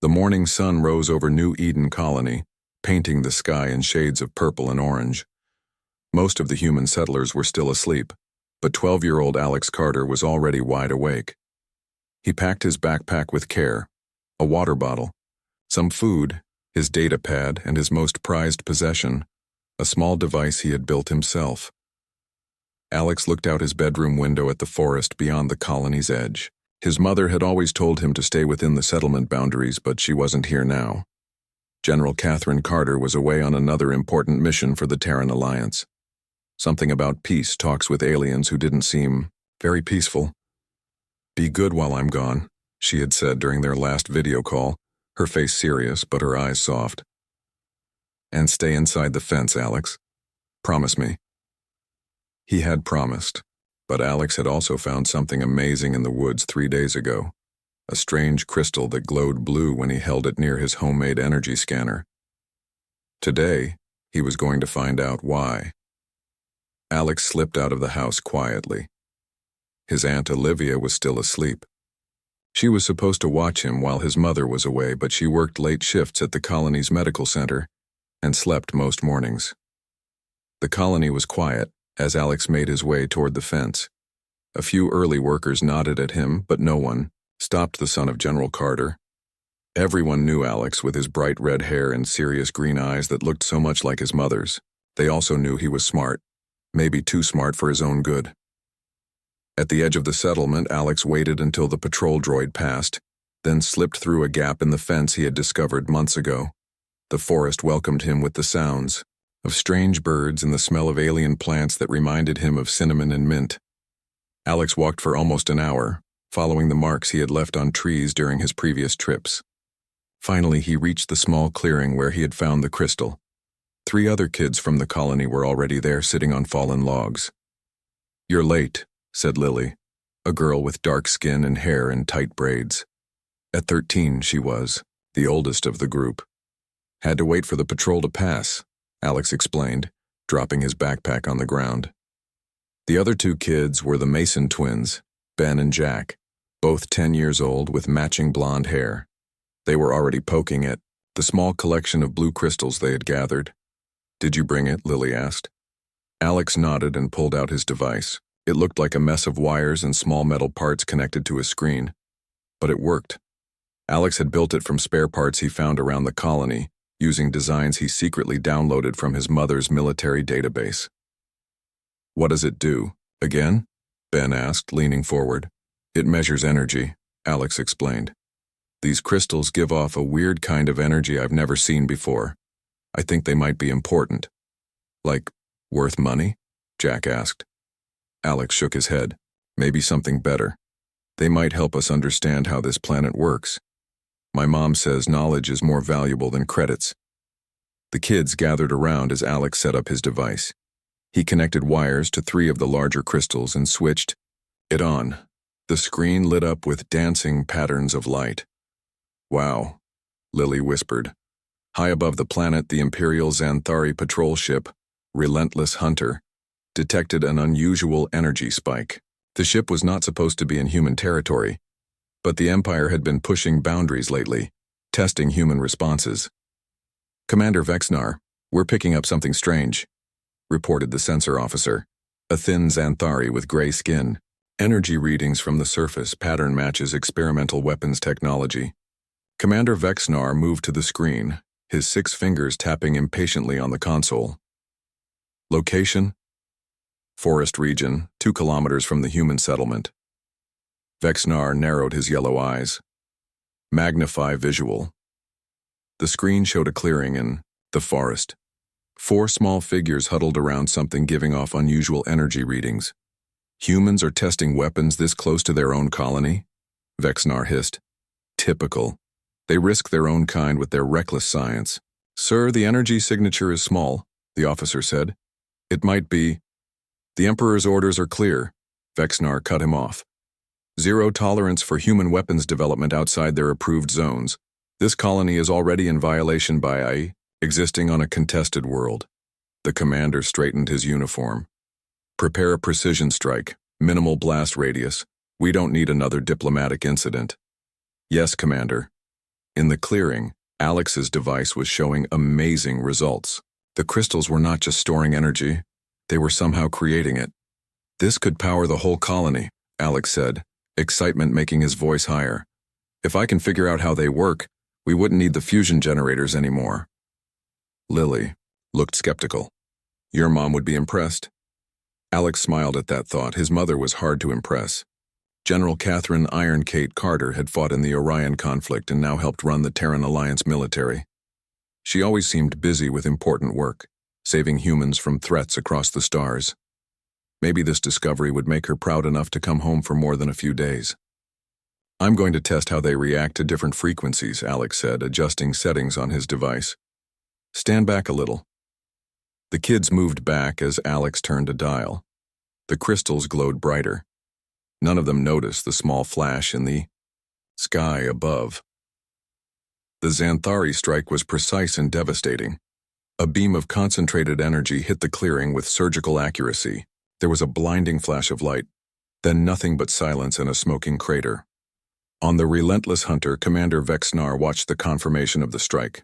The morning sun rose over New Eden Colony, painting the sky in shades of purple and orange. Most of the human settlers were still asleep, but 12-year-old Alex Carter was already wide awake. He packed his backpack with care, a water bottle, some food, his data pad, and his most prized possession, a small device he had built himself. Alex looked out his bedroom window at the forest beyond the colony's edge. His mother had always told him to stay within the settlement boundaries, but she wasn't here now. General Catherine Carter was away on another important mission for the Terran Alliance. Something about peace talks with aliens who didn't seem very peaceful. "Be good while I'm gone," she had said during their last video call, her face serious but her eyes soft. "And stay inside the fence, Alex. Promise me." He had promised, but Alex had also found something amazing in the woods 3 days ago, a strange crystal that glowed blue when he held it near his homemade energy scanner. Today, he was going to find out why. Alex slipped out of the house quietly. His Aunt Olivia was still asleep. She was supposed to watch him while his mother was away, but she worked late shifts at the colony's medical center and slept most mornings. The colony was quiet as Alex made his way toward the fence. A few early workers nodded at him, but no one stopped the son of General Carter. Everyone knew Alex with his bright red hair and serious green eyes that looked so much like his mother's. They also knew he was smart, maybe too smart for his own good. At the edge of the settlement, Alex waited until the patrol droid passed, then slipped through a gap in the fence he had discovered months ago. The forest welcomed him with the sounds of strange birds and the smell of alien plants that reminded him of cinnamon and mint. Alex walked for almost an hour, following the marks he had left on trees during his previous trips. Finally, he reached the small clearing where he had found the crystal. 3 other kids from the colony were already there, sitting on fallen logs. "You're late," said Lily, a girl with dark skin and hair in tight braids. At 13, she was the oldest of the group. "Had to wait for the patrol to pass," Alex explained, dropping his backpack on the ground. The other 2 kids were the Mason twins, Ben and Jack, both 10 years old with matching blonde hair. They were already poking at the small collection of blue crystals they had gathered. "Did you bring it?" Lily asked. Alex nodded and pulled out his device. It looked like a mess of wires and small metal parts connected to a screen. But it worked. Alex had built it from spare parts he found around the colony, using designs he secretly downloaded from his mother's military database. "What does it do? Again?" Ben asked, leaning forward. "It measures energy," Alex explained. "These crystals give off a weird kind of energy I've never seen before. I think they might be important." "Like, worth money?" Jack asked. Alex shook his head. "Maybe something better. They might help us understand how this planet works. My mom says knowledge is more valuable than credits." The kids gathered around as Alex set up his device. He connected wires to 3 of the larger crystals and switched it on. The screen lit up with dancing patterns of light. "Wow," Lily whispered. High above the planet, the Imperial Xanthari patrol ship, Relentless Hunter, detected an unusual energy spike. The ship was not supposed to be in human territory, but the Empire had been pushing boundaries lately, testing human responses. "Commander Vexnar, we're picking up something strange," reported the sensor officer, a thin Xanthari with gray skin. "Energy readings from the surface pattern matches experimental weapons technology." Commander Vexnar moved to the screen, his 6 fingers tapping impatiently on the console. "Location? Forest region, 2 kilometers from the human settlement." Vexnar narrowed his yellow eyes. "Magnify visual." The screen showed a clearing in the forest. 4 small figures huddled around something giving off unusual energy readings. "Humans are testing weapons this close to their own colony?" Vexnar hissed. "Typical. They risk their own kind with their reckless science." "Sir, the energy signature is small," the officer said. "It might be—" "The Emperor's orders are clear," Vexnar cut him off. "Zero tolerance for human weapons development outside their approved zones. This colony is already in violation by existing on a contested world." The commander straightened his uniform. "Prepare a precision strike, minimal blast radius. We don't need another diplomatic incident." "Yes, Commander." In the clearing, Alex's device was showing amazing results. The crystals were not just storing energy, they were somehow creating it. This could power the whole colony, Alex said, excitement making his voice higher. If I can figure out how they work, we wouldn't need the fusion generators anymore. Lily looked skeptical. Your mom would be impressed. Alex smiled at that thought. His mother was hard to impress. General Catherine Iron Kate Carter had fought in the Orion conflict and now helped run the Terran Alliance military. She always seemed busy with important work, saving humans from threats across the stars. Maybe this discovery would make her proud enough to come home for more than a few days. I'm going to test how they react to different frequencies, Alex said, adjusting settings on his device. Stand back a little. The kids moved back as Alex turned a dial. The crystals glowed brighter. None of them noticed the small flash in the sky above. The Xanthari strike was precise and devastating. A beam of concentrated energy hit the clearing with surgical accuracy. There was a blinding flash of light, then nothing but silence and a smoking crater. On the relentless hunter, Commander Vexnar watched the confirmation of the strike.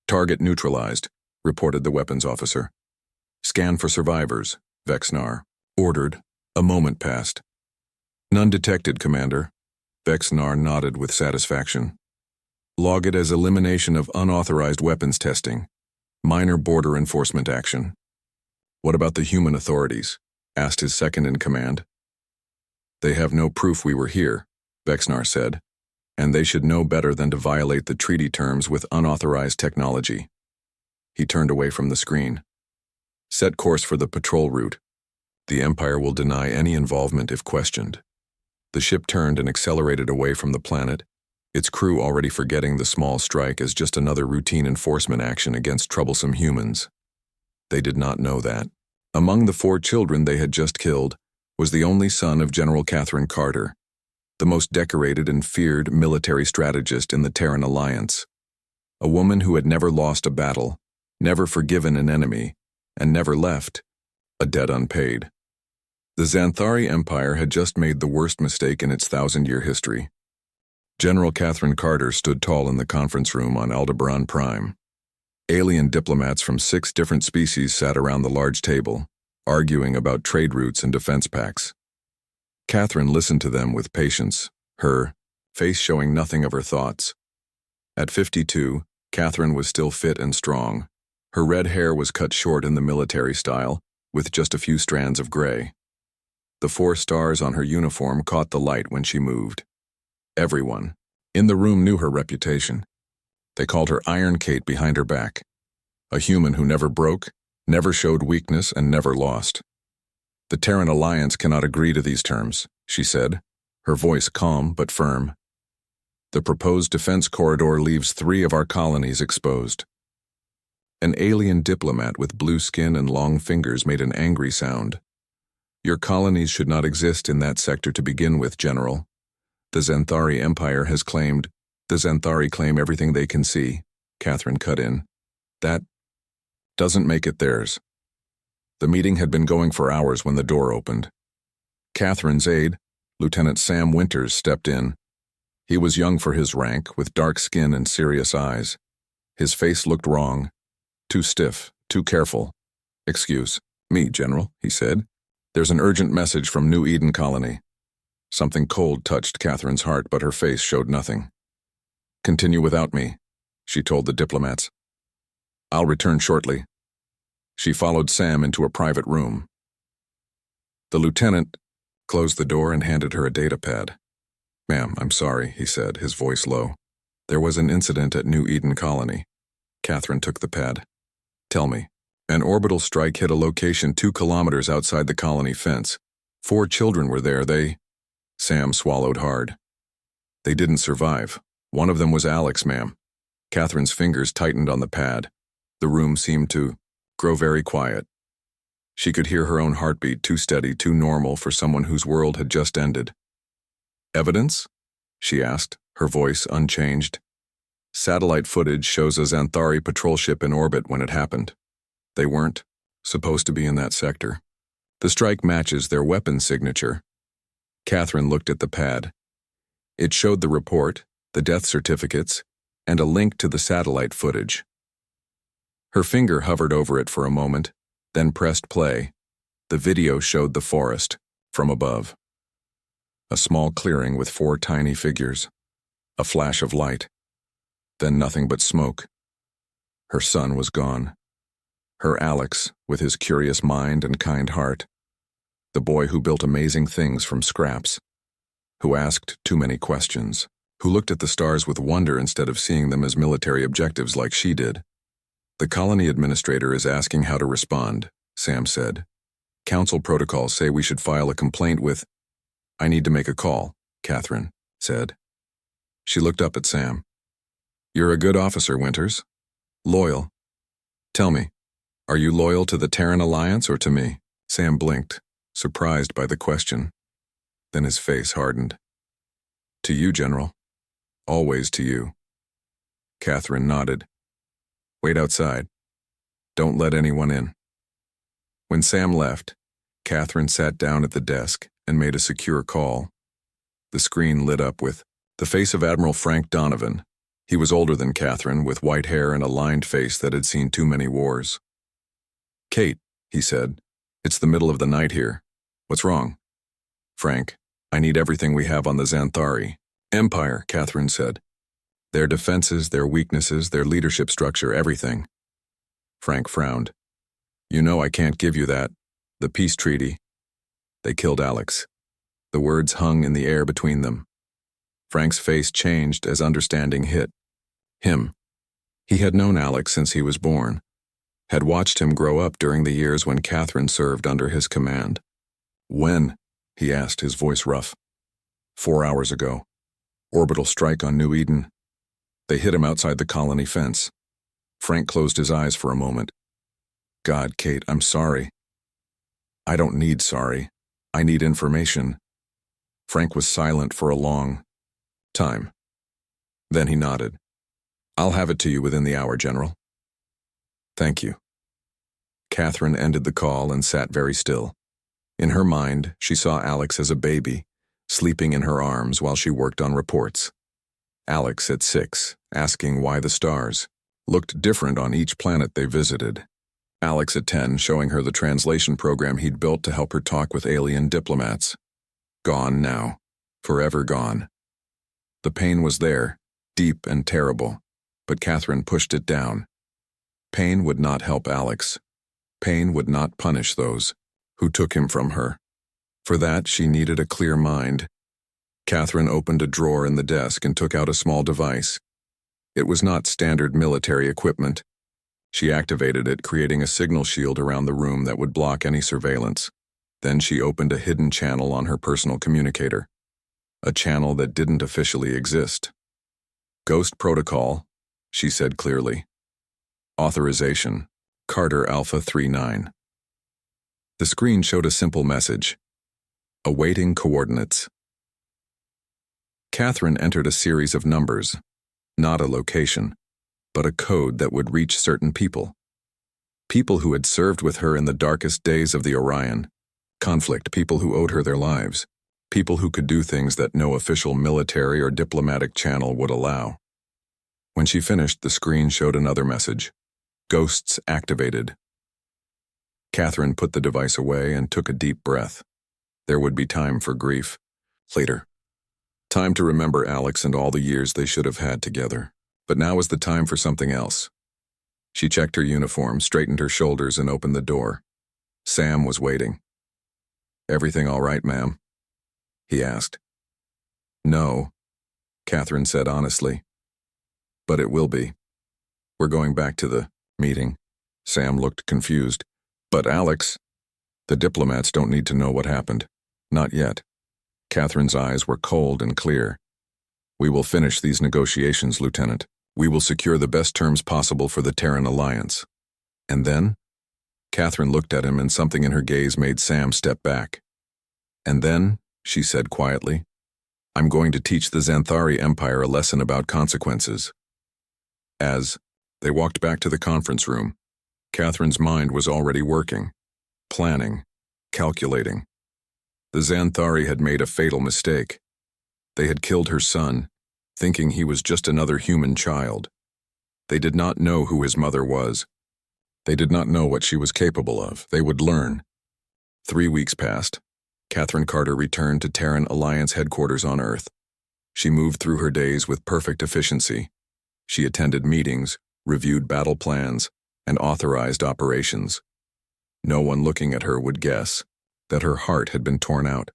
Target neutralized, reported the weapons officer. Scan for survivors, Vexnar ordered. A moment passed. None detected, Commander. Vexnar nodded with satisfaction. Log it as elimination of unauthorized weapons testing. Minor border enforcement action. What about the human authorities? Asked his second-in-command. They have no proof we were here, Vexnar said, and they should know better than to violate the treaty terms with unauthorized technology. He turned away from the screen. Set course for the patrol route. The Empire will deny any involvement if questioned. The ship turned and accelerated away from the planet, its crew already forgetting the small strike as just another routine enforcement action against troublesome humans. They did not know that. Among the 4 children they had just killed was the only son of General Catherine Carter, the most decorated and feared military strategist in the Terran Alliance. A woman who had never lost a battle, never forgiven an enemy, and never left a debt unpaid. The Xanthari Empire had just made the worst mistake in its 1,000-year history. General Catherine Carter stood tall in the conference room on Aldebaran Prime. Alien diplomats from 6 different species sat around the large table, arguing about trade routes and defense pacts. Catherine listened to them with patience, her face showing nothing of her thoughts. At 52, Catherine was still fit and strong. Her red hair was cut short in the military style, with just a few strands of gray. The 4 stars on her uniform caught the light when she moved. Everyone in the room knew her reputation. They called her Iron Kate behind her back. A human who never broke, never showed weakness, and never lost. The Terran Alliance cannot agree to these terms, she said, her voice calm but firm. The proposed defense corridor leaves 3 of our colonies exposed. An alien diplomat with blue skin and long fingers made an angry sound. Your colonies should not exist in that sector to begin with, General. The Xanthari Empire has claimed. The Xanthari claim everything they can see, Catherine cut in. That doesn't make it theirs. The meeting had been going for hours when the door opened. Catherine's aide, Lieutenant Sam Winters, stepped in. He was young for his rank, with dark skin and serious eyes. His face looked wrong. Too stiff, too careful. Excuse me, General, he said. There's an urgent message from New Eden Colony. Something cold touched Catherine's heart, but her face showed nothing. Continue without me, she told the diplomats. I'll return shortly. She followed Sam into a private room. The lieutenant closed the door and handed her a data pad. Ma'am, I'm sorry, he said, his voice low. There was an incident at New Eden Colony. Catherine took the pad. Tell me. An orbital strike hit a location 2 kilometers outside the colony fence. 4 children were there. Sam swallowed hard. They didn't survive. One of them was Alex, ma'am. Catherine's fingers tightened on the pad. The room seemed to grow very quiet. She could hear her own heartbeat, too steady, too normal for someone whose world had just ended. Evidence? She asked, her voice unchanged. Satellite footage shows a Xanthari patrol ship in orbit when it happened. They weren't supposed to be in that sector. The strike matches their weapon signature. Catherine looked at the pad. It showed the report, the death certificates, and a link to the satellite footage. Her finger hovered over it for a moment, then pressed play. The video showed the forest, from above. A small clearing with 4 tiny figures. A flash of light. Then nothing but smoke. Her son was gone. Her Alex, with his curious mind and kind heart. The boy who built amazing things from scraps. Who asked too many questions. Who looked at the stars with wonder instead of seeing them as military objectives like she did. The colony administrator is asking how to respond, Sam said. Council protocols say we should file a complaint with... I need to make a call, Catherine said. She looked up at Sam. You're a good officer, Winters. Loyal. Tell me, are you loyal to the Terran Alliance or to me? Sam blinked, surprised by the question. Then his face hardened. To you, General. Always to you. Catherine nodded. Wait outside. Don't let anyone in. When Sam left, Catherine sat down at the desk and made a secure call. The screen lit up with the face of Admiral Frank Donovan. He was older than Catherine, with white hair and a lined face that had seen too many wars. Kate, he said, it's the middle of the night here. What's wrong? Frank, I need everything we have on the Xanthari. Empire, Catherine said. Their defenses, their weaknesses, their leadership structure, everything. Frank frowned. You know I can't give you that. The peace treaty. They killed Alex. The words hung in the air between them. Frank's face changed as understanding hit. Him. He had known Alex since he was born. Had watched him grow up during the years when Catherine served under his command. When? He asked, his voice rough. 4 hours ago. Orbital strike on New Eden. They hit him outside the colony fence. Frank closed his eyes for a moment. God, Kate, I'm sorry. I don't need sorry. I need information. Frank was silent for a long time. Then he nodded. I'll have it to you within the hour, General. Thank you. Catherine ended the call and sat very still. In her mind, she saw Alex as a baby, sleeping in her arms while she worked on reports. Alex at 6, asking why the stars looked different on each planet they visited. Alex at 10, showing her the translation program he'd built to help her talk with alien diplomats. Gone now. Forever gone. The pain was there, deep and terrible, but Catherine pushed it down. Pain would not help Alex. Pain would not punish those who took him from her. For that, she needed a clear mind. Catherine opened a drawer in the desk and took out a small device. It was not standard military equipment. She activated it, creating a signal shield around the room that would block any surveillance. Then she opened a hidden channel on her personal communicator. A channel that didn't officially exist. Ghost Protocol, she said clearly. Authorization, Carter Alpha 39. The screen showed a simple message. Awaiting coordinates. Catherine entered a series of numbers, not a location, but a code that would reach certain people. People who had served with her in the darkest days of the Orion. Conflict, people who owed her their lives. People who could do things that no official military or diplomatic channel would allow. When she finished, the screen showed another message. Ghosts activated. Catherine put the device away and took a deep breath. There would be time for grief. Later. Time to remember Alex and all the years they should have had together. But now was the time for something else. She checked her uniform, straightened her shoulders, and opened the door. Sam was waiting. Everything all right, ma'am? He asked. No, Catherine said honestly. But it will be. We're going back to the meeting. Sam looked confused. But Alex, the diplomats don't need to know what happened. Not yet. Catherine's eyes were cold and clear. We will finish these negotiations, Lieutenant. We will secure the best terms possible for the Terran Alliance. And then? Catherine looked at him, and something in her gaze made Sam step back. And then, she said quietly, I'm going to teach the Xanthari Empire a lesson about consequences. As they walked back to the conference room, Catherine's mind was already working, planning, calculating. The Xanthari had made a fatal mistake. They had killed her son, thinking he was just another human child. They did not know who his mother was. They did not know what she was capable of. They would learn. 3 weeks passed. Catherine Carter returned to Terran Alliance headquarters on Earth. She moved through her days with perfect efficiency. She attended meetings, reviewed battle plans, and authorized operations. No one looking at her would guess that her heart had been torn out.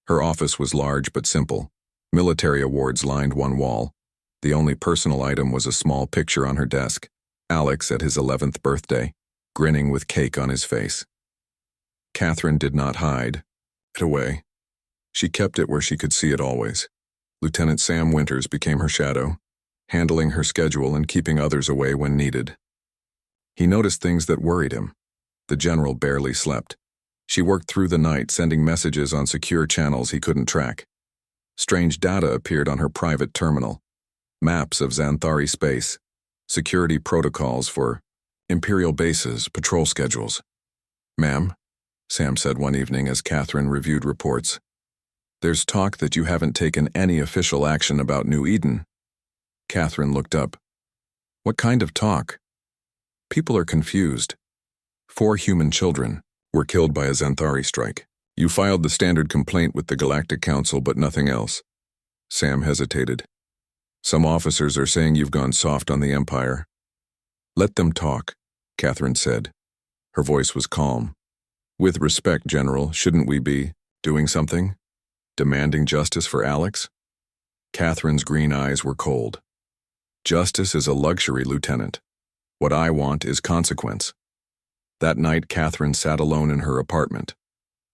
Her office was large but simple. Military awards lined one wall. The only personal item was a small picture on her desk, Alex at his 11th birthday, grinning with cake on his face. Catherine did not hide it away. She kept it where she could see it always. Lieutenant Sam Winters became her shadow, handling her schedule and keeping others away when needed. He noticed things that worried him. The general barely slept. She worked through the night, sending messages on secure channels he couldn't track. Strange data appeared on her private terminal. Maps of Xanthari space, security protocols for Imperial bases, patrol schedules. "Ma'am," Sam said one evening as Catherine reviewed reports, "there's talk that you haven't taken any official action about New Eden." Catherine looked up. "What kind of talk?" "People are confused. 4 human children were killed by a Xanthari strike. You filed the standard complaint with the Galactic Council, but nothing else." Sam hesitated. "Some officers are saying you've gone soft on the Empire." "Let them talk," Catherine said. Her voice was calm. "With respect, General, shouldn't we be doing something? Demanding justice for Alex?" Catherine's green eyes were cold. "Justice is a luxury, Lieutenant. What I want is consequence." That night, Catherine sat alone in her apartment.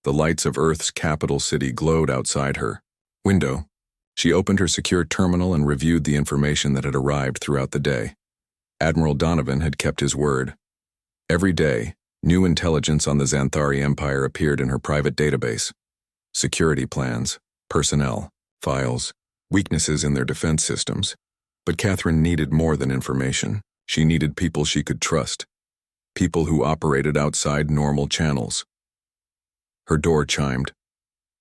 The lights of Earth's capital city glowed outside her window. She opened her secure terminal and reviewed the information that had arrived throughout the day. Admiral Donovan had kept his word. Every day, new intelligence on the Xanthari Empire appeared in her private database. Security plans, personnel, files, weaknesses in their defense systems. But Catherine needed more than information. She needed people she could trust. People who operated outside normal channels. Her door chimed.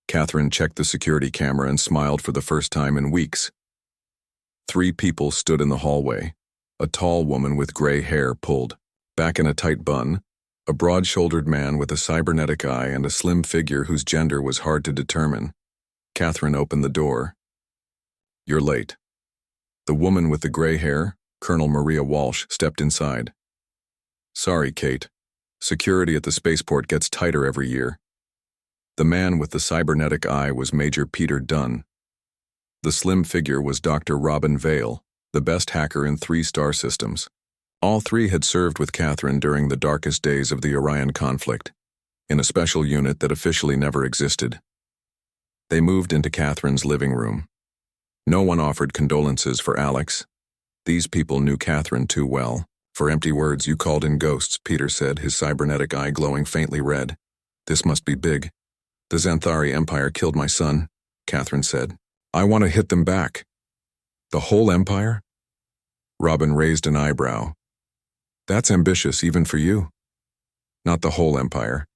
Catherine checked the security camera and smiled for the first time in weeks. 3 people stood in the hallway. A tall woman with gray hair pulled back in a tight bun, a broad-shouldered man with a cybernetic eye, and a slim figure whose gender was hard to determine. Catherine opened the door. "You're late." The woman with the gray hair, Colonel Maria Walsh, stepped inside. "Sorry, Kate. Security at the spaceport gets tighter every year." The man with the cybernetic eye was Major Peter Dunn. The slim figure was Dr. Robin Vale, the best hacker in 3 star systems. All 3 had served with Catherine during the darkest days of the Orion conflict, in a special unit that officially never existed. They moved into Catherine's living room. No one offered condolences for Alex. These people knew Catherine too well. "For empty words, you called in ghosts," Peter said, his cybernetic eye glowing faintly red. "This must be big." "The Xanthari Empire killed my son," Catherine said. "I want to hit them back." "The whole Empire?" Robin raised an eyebrow. "That's ambitious even for you." "Not the whole Empire.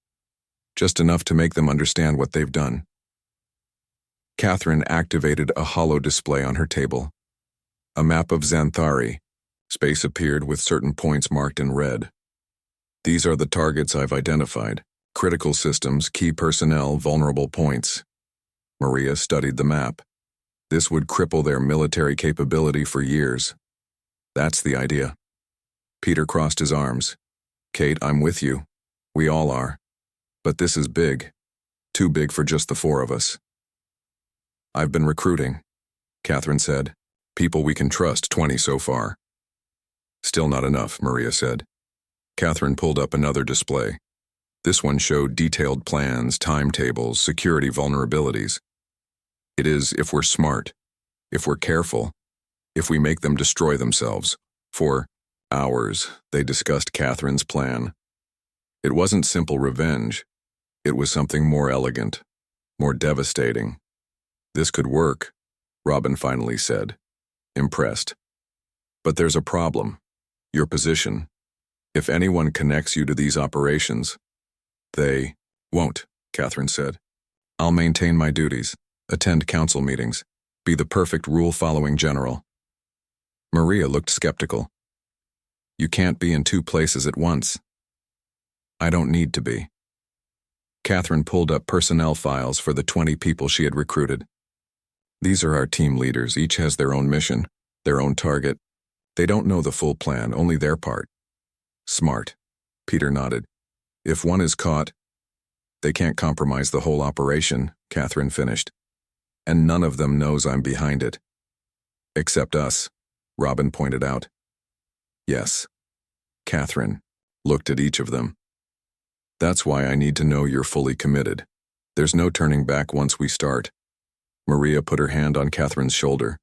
Just enough to make them understand what they've done." Catherine activated a holo display on her table. A map of Xanthari. Space appeared with certain points marked in red. "These are the targets I've identified. Critical systems, key personnel, vulnerable points." Maria studied the map. This would cripple their military capability for years. "That's the idea." Peter crossed his arms. "Kate, I'm with you. We all are. But this is big. Too big for just the 4 of us." "I've been recruiting," Catherine said. "People we can trust, 20 so far." "Still not enough," Maria said. Catherine pulled up another display. This one showed detailed plans, timetables, security vulnerabilities. "It is if we're smart, if we're careful, if we make them destroy themselves." For hours, they discussed Catherine's plan. It wasn't simple revenge. It was something more elegant, more devastating. "This could work," Robin finally said, impressed. "But there's a problem. Your position. If anyone connects you to these operations..." "They won't," Catherine said. "I'll maintain my duties, attend council meetings, Be the perfect rule-following general. Maria looked skeptical. You can't be in two places at once. I don't need to be. Catherine pulled up personnel files for the 20 people she had recruited. These are our team leaders. Each has their own mission, their own target. They don't know the full plan, only their part. Smart. Peter nodded. If one is caught, they can't compromise the whole operation, Catherine finished. And none of them knows I'm behind it. Except us, Robin pointed out. Yes. Catherine looked at each of them. That's why I need to know you're fully committed. There's no turning back once we start. Maria put her hand on Catherine's shoulder.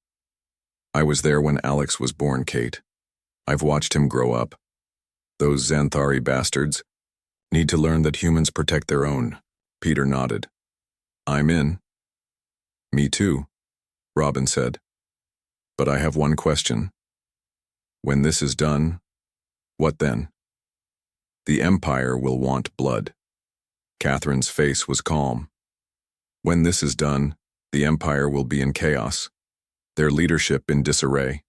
I was there when Alex was born, Kate. I've watched him grow up. Those Xanthari bastards need to learn that humans protect their own. Peter nodded. I'm in. Me too, Robin said. But I have one question. When this is done, what then? The Empire will want blood. Catherine's face was calm. When this is done, the Empire will be in chaos, their leadership in disarray,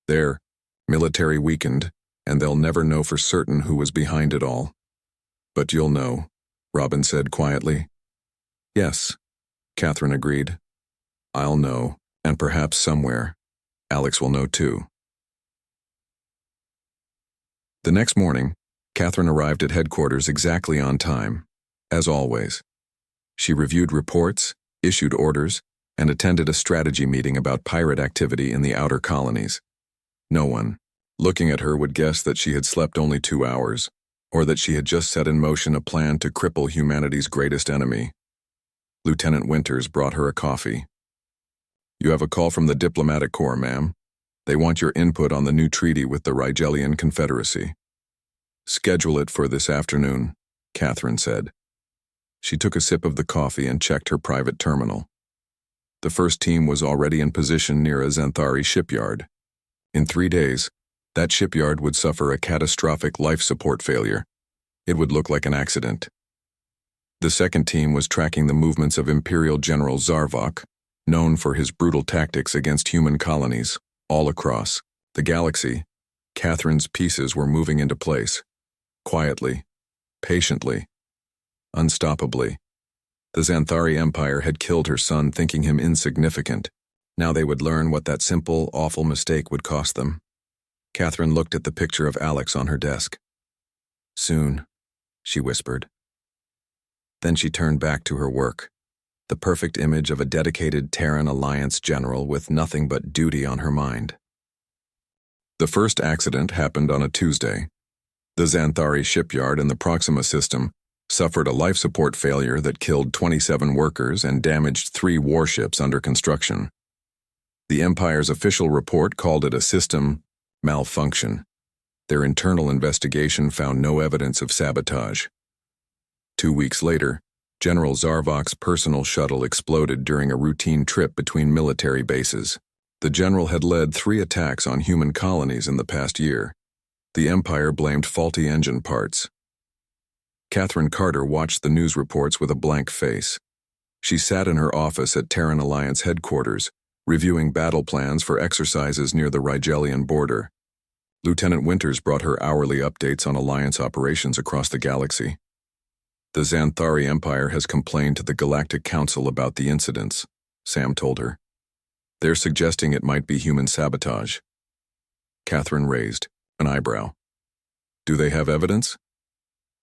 their military weakened, and they'll never know for certain who was behind it all. But you'll know, Robin said quietly. Yes, Catherine agreed. I'll know, and perhaps somewhere, Alex will know too. The next morning, Catherine arrived at headquarters exactly on time, as always. She reviewed reports, issued orders, and attended a strategy meeting about pirate activity in the outer colonies. No one, looking at her, would guess that she had slept only 2 hours, or that she had just set in motion a plan to cripple humanity's greatest enemy. Lieutenant Winters brought her a coffee. You have a call from the Diplomatic Corps, ma'am. They want your input on the new treaty with the Rigelian Confederacy. Schedule it for this afternoon, Catherine said. She took a sip of the coffee and checked her private terminal. The first team was already in position near a Xanthari shipyard. In 3 days, that shipyard would suffer a catastrophic life support failure. It would look like an accident. The second team was tracking the movements of Imperial General Zarvok, known for his brutal tactics against human colonies, all across the galaxy. Catherine's pieces were moving into place, quietly, patiently, unstoppably. The Xanthari Empire had killed her son, thinking him insignificant. Now they would learn what that simple, awful mistake would cost them. Catherine looked at the picture of Alex on her desk. Soon, she whispered. Then she turned back to her work, the perfect image of a dedicated Terran Alliance general with nothing but duty on her mind. The first accident happened on a Tuesday. The Xanthari shipyard in the Proxima system suffered a life support failure that killed 27 workers and damaged 3 warships under construction. The Empire's official report called it a system malfunction. Their internal investigation found no evidence of sabotage. 2 weeks later, General Zarvok's personal shuttle exploded during a routine trip between military bases. The general had led 3 attacks on human colonies in the past year. The Empire blamed faulty engine parts. Catherine Carter watched the news reports with a blank face. She sat in her office at Terran Alliance headquarters, reviewing battle plans for exercises near the Rigelian border. Lieutenant Winters brought her hourly updates on Alliance operations across the galaxy. The Xanthari Empire has complained to the Galactic Council about the incidents, Sam told her. They're suggesting it might be human sabotage. Catherine raised an eyebrow. Do they have evidence?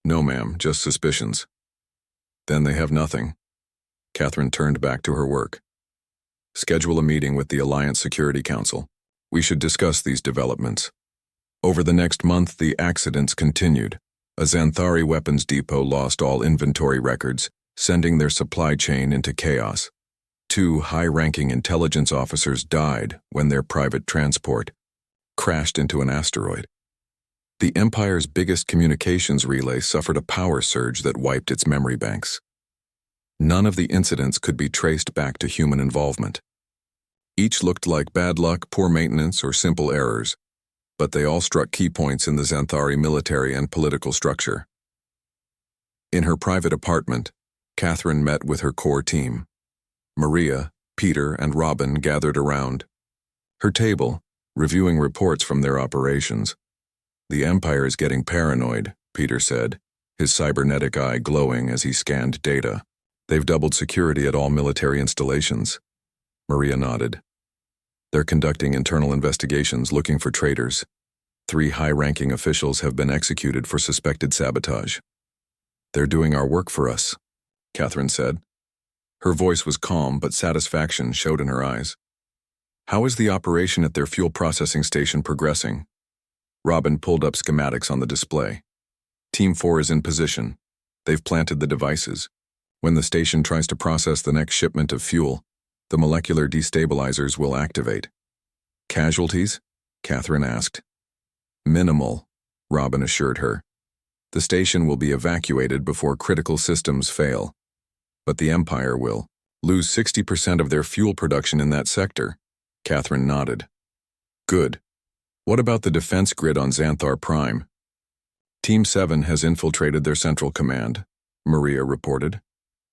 No, ma'am, just suspicions. Then they have nothing. Catherine turned back to her work. Schedule a meeting with the Alliance Security Council. We should discuss these developments. Over the next month, the accidents continued. A Xanthari weapons depot lost all inventory records, sending their supply chain into chaos. 2 high-ranking intelligence officers died when their private transport crashed into an asteroid. The Empire's biggest communications relay suffered a power surge that wiped its memory banks. None of the incidents could be traced back to human involvement. Each looked like bad luck, poor maintenance, or simple errors, but they all struck key points in the Xanthari military and political structure. In her private apartment, Catherine met with her core team. Maria, Peter and Robin gathered around her table, reviewing reports from their operations. "The Empire is getting paranoid," Peter said, his cybernetic eye glowing as he scanned data. "They've doubled security at all military installations." Maria nodded. "They're conducting internal investigations looking for traitors. 3 high-ranking officials have been executed for suspected sabotage." "They're doing our work for us," Catherine said. Her voice was calm, but satisfaction showed in her eyes. "How is the operation at their fuel processing station progressing?" Robin pulled up schematics on the display. "Team 4 is in position. They've planted the devices. When the station tries to process the next shipment of fuel, the molecular destabilizers will activate." "Casualties?" Catherine asked. "Minimal," Robin assured her. "The station will be evacuated before critical systems fail. But the Empire will lose 60% of their fuel production in that sector." Catherine nodded. "Good. What about the defense grid on Xanthar Prime?" "Team 7 has infiltrated their central command," Maria reported.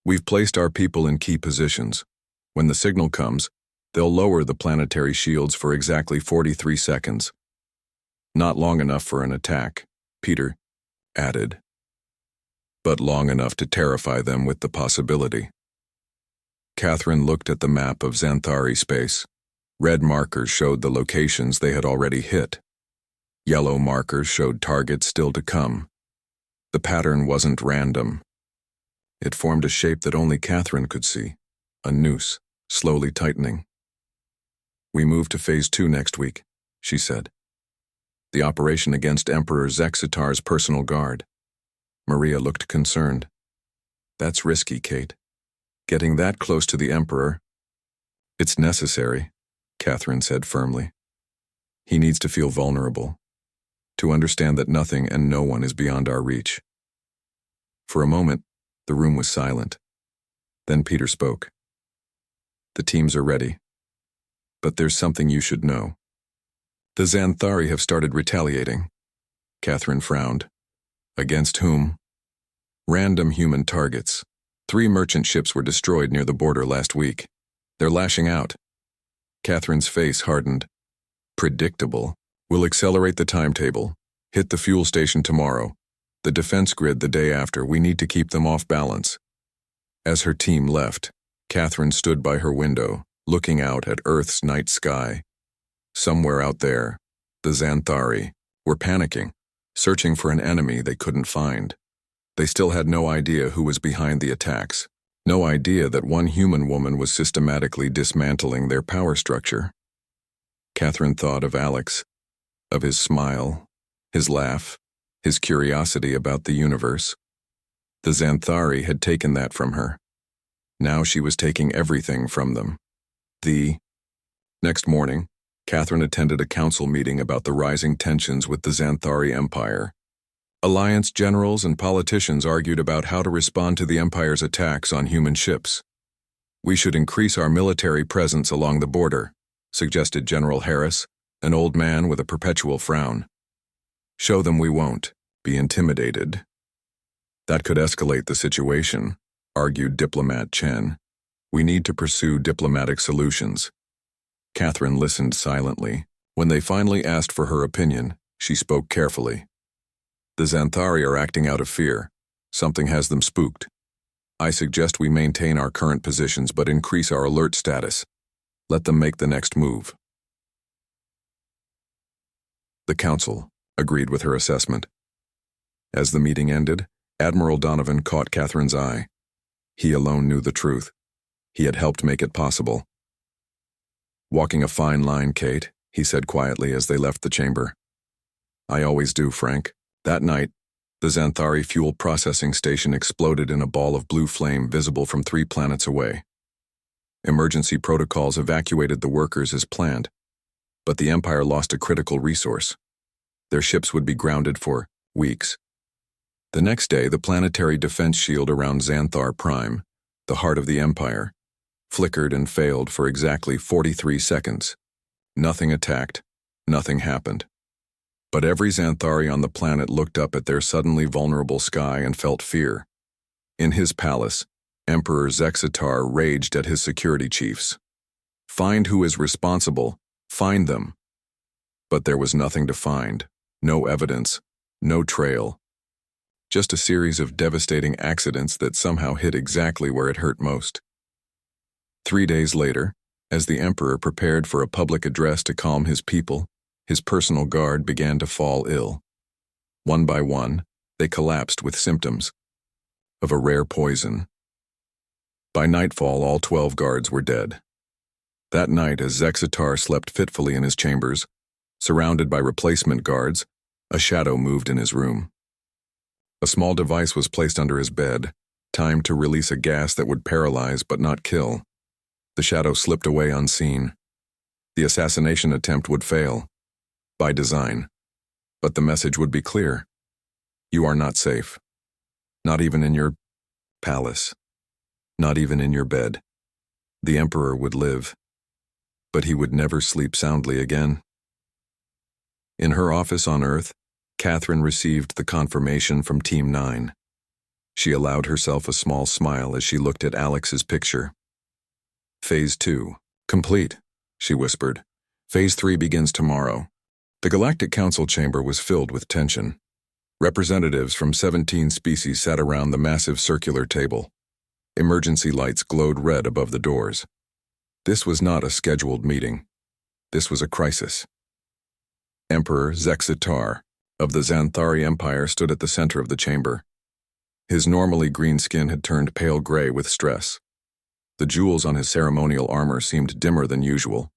"We've placed our people in key positions. When the signal comes, they'll lower the planetary shields for exactly 43 seconds. Not long enough for an attack," Peter added, "but long enough to terrify them with the possibility." Catherine looked at the map of Xanthari space. Red markers showed the locations they had already hit. Yellow markers showed targets still to come. The pattern wasn't random. It formed a shape that only Catherine could see, a noose, slowly tightening. "We move to Phase 2 next week," she said. "The operation against Emperor Zexitar's personal guard." Maria looked concerned. "That's risky, Kate. Getting that close to the Emperor." "It's necessary," Catherine said firmly. "He needs to feel vulnerable, to understand that nothing and no one is beyond our reach." For a moment, the room was silent. Then Peter spoke. "The teams are ready. But there's something you should know. The Xanthari have started retaliating." Catherine frowned. "Against whom?" "Random human targets. 3 merchant ships were destroyed near the border last week. They're lashing out." Catherine's face hardened. "Predictable. We'll accelerate the timetable. Hit the fuel station tomorrow. The defense grid the day after. We need to keep them off balance." As her team left, Catherine stood by her window, looking out at Earth's night sky. Somewhere out there, the Xanthari were panicking, searching for an enemy they couldn't find. They still had no idea who was behind the attacks, no idea that one human woman was systematically dismantling their power structure. Catherine thought of Alex, of his smile, his laugh, his curiosity about the universe. The Xanthari had taken that from her. Now she was taking everything from them. Next morning, Catherine attended a council meeting about the rising tensions with the Xanthari Empire. Alliance generals and politicians argued about how to respond to the Empire's attacks on human ships. "We should increase our military presence along the border," suggested General Harris, an old man with a perpetual frown. "Show them we won't be intimidated." "That could escalate the situation," argued diplomat Chen. "We need to pursue diplomatic solutions." Catherine listened silently. When they finally asked for her opinion, she spoke carefully. "The Xanthari are acting out of fear. Something has them spooked. I suggest we maintain our current positions but increase our alert status. Let them make the next move." The council agreed with her assessment. As the meeting ended, Admiral Donovan caught Catherine's eye. He alone knew the truth. He had helped make it possible. "Walking a fine line, Kate," he said quietly as they left the chamber. "I always do, Frank." That night, the Xanthari fuel processing station exploded in a ball of blue flame visible from 3 planets away. Emergency protocols evacuated the workers as planned, but the Empire lost a critical resource. Their ships would be grounded for weeks. The next day, the planetary defense shield around Xanthar Prime, the heart of the Empire, flickered and failed for exactly 43 seconds. Nothing attacked, nothing happened. But every Xanthari on the planet looked up at their suddenly vulnerable sky and felt fear. In his palace, Emperor Zexitar raged at his security chiefs. Find who is responsible. Find them. But there was nothing to find. No evidence. No trail. Just a series of devastating accidents that somehow hit exactly where it hurt most. 3 days later, as the Emperor prepared for a public address to calm his people, his personal guard began to fall ill. One by one, they collapsed with symptoms of a rare poison. By nightfall, all 12 guards were dead. That night, as Zexitar slept fitfully in his chambers, surrounded by replacement guards, a shadow moved in his room. A small device was placed under his bed, timed to release a gas that would paralyze but not kill. The shadow slipped away unseen. The assassination attempt would fail, by design, but the message would be clear. You are not safe. Not even in your palace. Not even in your bed. The Emperor would live, but he would never sleep soundly again. In her office on Earth, Catherine received the confirmation from Team 9. She allowed herself a small smile as she looked at Alex's picture. Phase 2. Complete, she whispered. Phase 3 begins tomorrow. The Galactic Council chamber was filled with tension. Representatives from 17 species sat around the massive circular table. Emergency lights glowed red above the doors. This was not a scheduled meeting. This was a crisis. Emperor Zexitar of the Xanthari Empire stood at the center of the chamber. His normally green skin had turned pale gray with stress. The jewels on his ceremonial armor seemed dimmer than usual.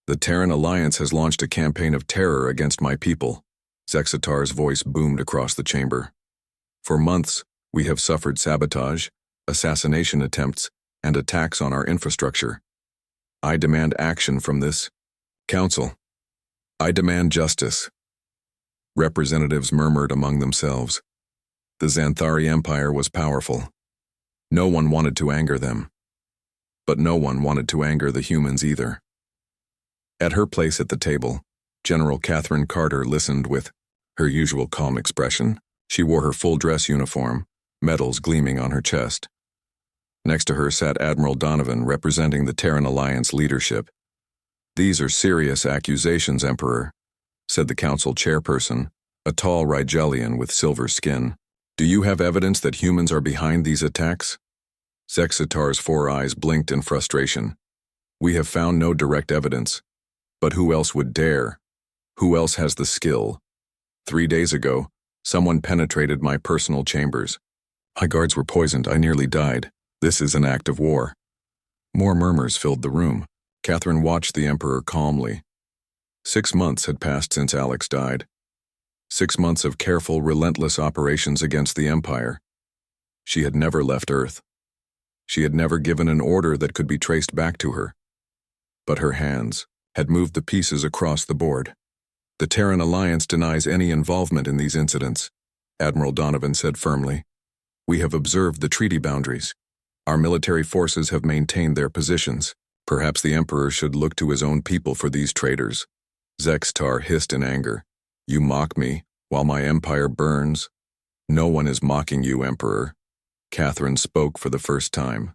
The Terran Alliance has launched a campaign of terror against my people. Zexitar's voice boomed across the chamber. For months, we have suffered sabotage, assassination attempts, and attacks on our infrastructure. I demand action from this council. I demand justice. Representatives murmured among themselves. The Xanthari Empire was powerful. No one wanted to anger them. But no one wanted to anger the humans either. At her place at the table, General Catherine Carter listened with her usual calm expression. She wore her full dress uniform, medals gleaming on her chest. Next to her sat Admiral Donovan, representing the Terran Alliance leadership. These are serious accusations, Emperor, said the council chairperson, a tall Rigelian with silver skin. Do you have evidence that humans are behind these attacks? Zexitar's 4 eyes blinked in frustration. We have found no direct evidence. But who else would dare? Who else has the skill? 3 days ago, someone penetrated my personal chambers. My guards were poisoned. I nearly died. This is an act of war. More murmurs filled the room. Catherine watched the Emperor calmly. 6 months had passed since Alex died. 6 months of careful, relentless operations against the Empire. She had never left Earth. She had never given an order that could be traced back to her. But her hands had moved the pieces across the board. The Terran Alliance denies any involvement in these incidents, Admiral Donovan said firmly. We have observed the treaty boundaries. Our military forces have maintained their positions. Perhaps the Emperor should look to his own people for these traitors. Zexitar hissed in anger. You mock me while my empire burns? No one is mocking you, Emperor. Catherine spoke for the first time.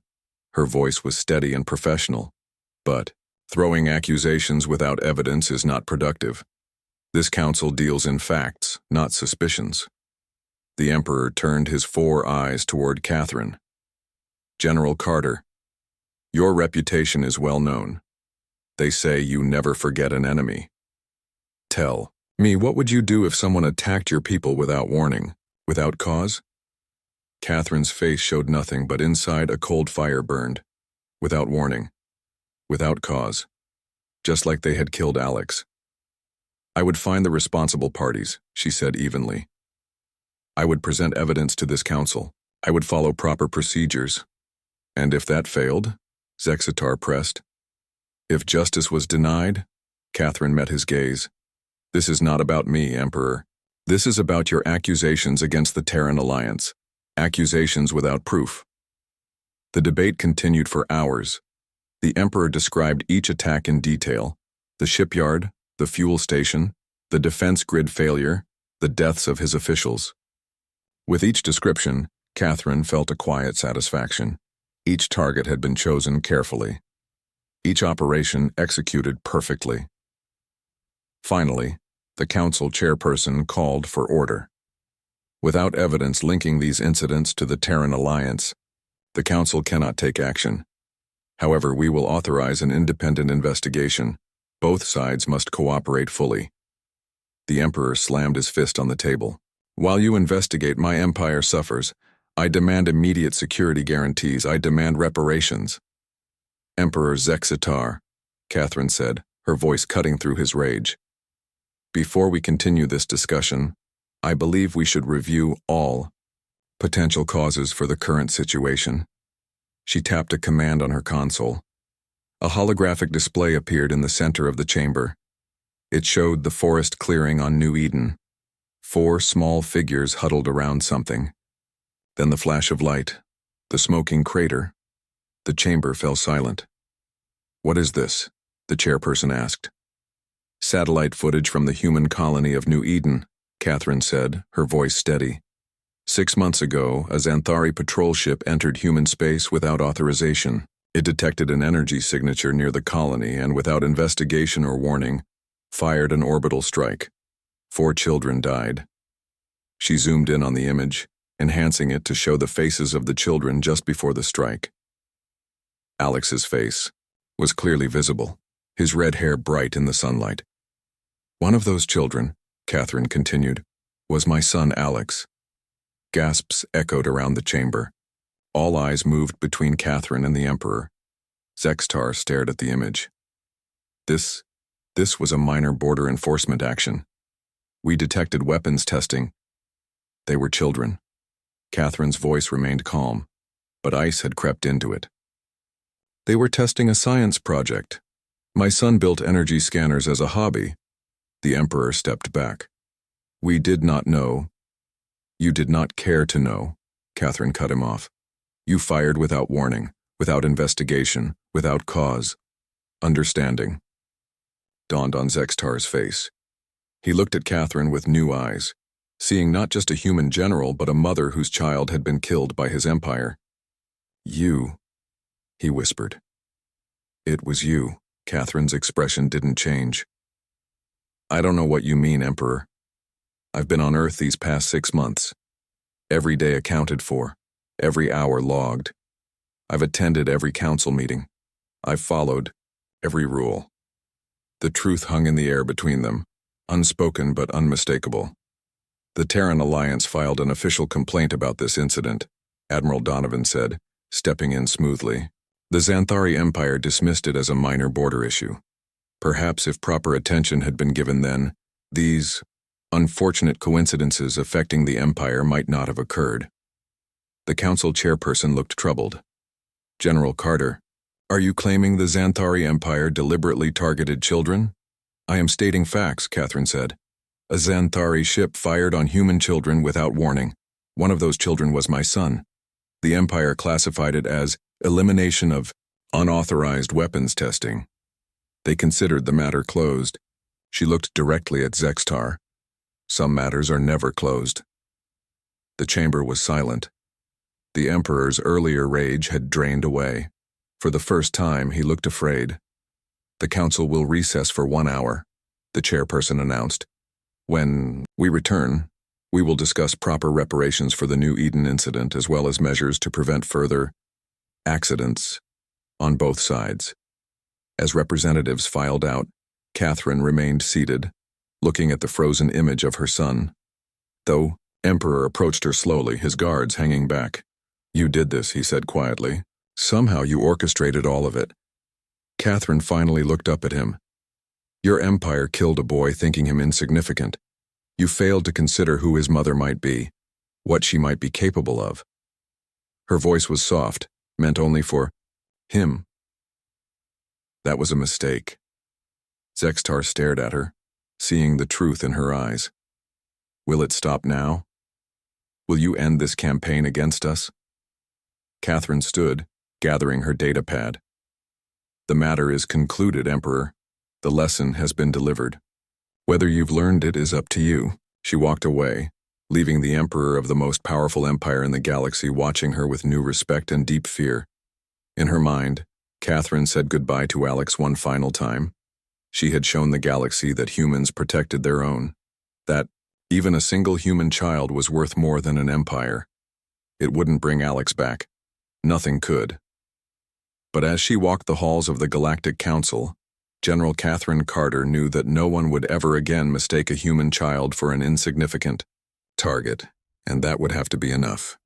Her voice was steady and professional. But throwing accusations without evidence is not productive. This council deals in facts, not suspicions. The Emperor turned his 4 eyes toward Catherine. General Carter, your reputation is well known. They say you never forget an enemy. Tell me, what would you do if someone attacked your people without warning, without cause? Catherine's face showed nothing, but inside a cold fire burned. Without warning. Without cause. Just like they had killed Alex. I would find the responsible parties, she said evenly. I would present evidence to this council. I would follow proper procedures. And if that failed? Zexitar pressed. If justice was denied? Catherine met his gaze. This is not about me, Emperor. This is about your accusations against the Terran Alliance. Accusations without proof. The debate continued for hours. The Emperor described each attack in detail. The shipyard, the fuel station, the defense grid failure, the deaths of his officials. With each description, Catherine felt a quiet satisfaction. Each target had been chosen carefully. each operation executed perfectly. Finally, the council chairperson called for order. Without evidence linking these incidents to the Terran Alliance, the council cannot take action. However, we will authorize an independent investigation. Both sides must cooperate fully. The Emperor slammed his fist on the table. While you investigate, my empire suffers. I demand immediate security guarantees. I demand reparations. Emperor Zexitar, Catherine said, her voice cutting through his rage. Before we continue this discussion, I believe we should review all potential causes for the current situation. She tapped a command on her console. A holographic display appeared in the center of the chamber. It showed the forest clearing on New Eden. 4 small figures huddled around something. Then the flash of light, the smoking crater. The chamber fell silent. "What is this?" the chairperson asked. "Satellite footage from the human colony of New Eden," Catherine said, her voice steady. 6 months ago, a Xanthari patrol ship entered human space without authorization. It detected an energy signature near the colony and, without investigation or warning, fired an orbital strike. 4 children died. She zoomed in on the image, enhancing it to show the faces of the children just before the strike. Alex's face was clearly visible, his red hair bright in the sunlight. "One of those children," Catherine continued, "was my son Alex." Gasps echoed around the chamber. All eyes moved between Catherine and the Emperor. Zextar stared at the image. This was a minor border enforcement action. We detected weapons testing. They were children. Catherine's voice remained calm, but ice had crept into it. They were testing a science project. My son built energy scanners as a hobby. The Emperor stepped back. We did not know. You did not care to know, Catherine cut him off. You fired without warning, without investigation, without cause. Understanding dawned on Zextar's face. He looked at Catherine with new eyes, seeing not just a human general but a mother whose child had been killed by his empire. "You," he whispered. "It was you." Catherine's expression didn't change. "I don't know what you mean, Emperor. I've been on Earth these past 6 months. Every day accounted for, every hour logged. I've attended every council meeting. I've followed every rule." The truth hung in the air between them, unspoken but unmistakable. "The Terran Alliance filed an official complaint about this incident," Admiral Donovan said, stepping in smoothly. "The Xanthari Empire dismissed it as a minor border issue. Perhaps if proper attention had been given then, these unfortunate coincidences affecting the Empire might not have occurred." The council chairperson looked troubled. "General Carter, are you claiming the Xanthari Empire deliberately targeted children?" "I am stating facts," Catherine said. "A Xanthari ship fired on human children without warning. One of those children was my son. The Empire classified it as elimination of unauthorized weapons testing. They considered the matter closed." She looked directly at Zextar. "Some matters are never closed." The chamber was silent. The Emperor's earlier rage had drained away. For the first time, he looked afraid. "The council will recess for 1 hour," the chairperson announced. "When we return, we will discuss proper reparations for the New Eden incident as well as measures to prevent further accidents on both sides." As representatives filed out, Catherine remained seated, looking at the frozen image of her son. Though Emperor approached her slowly, his guards hanging back. "You did this," he said quietly. "Somehow you orchestrated all of it." Catherine finally looked up at him. "Your empire killed a boy thinking him insignificant. You failed to consider who his mother might be, what she might be capable of." Her voice was soft, meant only for him. "That was a mistake." Zextar stared at her, seeing the truth in her eyes. "Will it stop now? Will you end this campaign against us?" Catherine stood, gathering her datapad. "The matter is concluded, Emperor. The lesson has been delivered. Whether you've learned it is up to you." She walked away, leaving the Emperor of the most powerful empire in the galaxy watching her with new respect and deep fear. In her mind, Catherine said goodbye to Alex one final time. She had shown the galaxy that humans protected their own, that even a single human child was worth more than an empire. It wouldn't bring Alex back. Nothing could. But as she walked the halls of the Galactic Council, General Catherine Carter knew that no one would ever again mistake a human child for an insignificant target, and that would have to be enough.